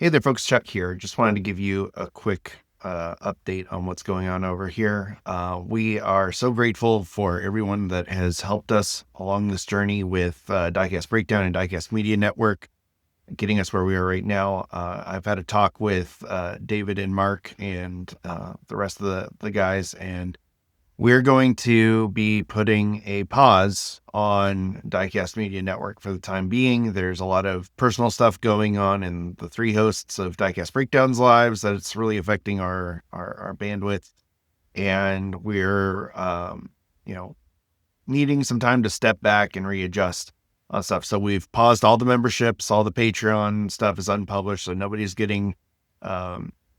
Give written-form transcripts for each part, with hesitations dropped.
Hey there, folks. Chuck here. Just wanted to give you a quick update on what's going on over here. We are so grateful for everyone that has helped us along this journey with Diecast Breakdown and Diecast Media Network, getting us where we are right now. I've had a talk with David and Mark and the rest of the guys, and we're going to be putting a pause on Diecast Media Network for the time being. There's a lot of personal stuff going on in the three hosts of Diecast Breakdown's lives that it's really affecting our bandwidth. And we're, needing some time to step back and readjust on stuff. So we've paused all the memberships, all the Patreon stuff is unpublished. So nobody's getting,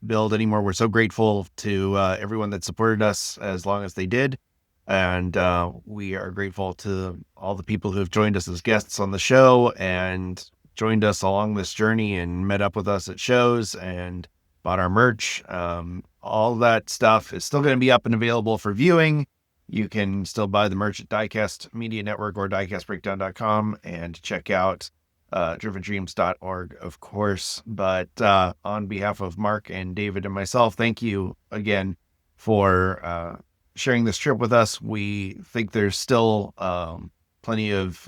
build anymore. We're so grateful to everyone that supported us as long as they did. And we are grateful to all the people who have joined us as guests on the show and joined us along this journey and met up with us at shows and bought our merch. All that stuff is still going to be up and available for viewing. You can still buy the merch at Diecast Media Network or diecastbreakdown.com and check out drivendreams.org, of course. But on behalf of Mark and David and myself, thank you again for sharing this trip with us. We think there's still plenty of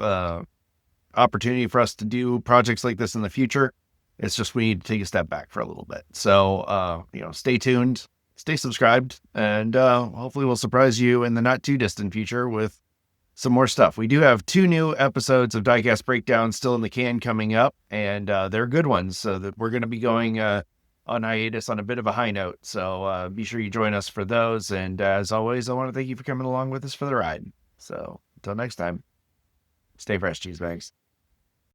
opportunity for us to do projects like this in the future. It's just we need to take a step back for a little bit. So, stay tuned, stay subscribed, and hopefully we'll surprise you in the not too distant future with some more stuff. We do have 2 new episodes of Diecast Breakdown still in the can coming up, and they're good ones. So that we're going to be going on hiatus on a bit of a high note. So be sure you join us for those. And as always, I want to thank you for coming along with us for the ride. So until next time, stay fresh, cheese bags.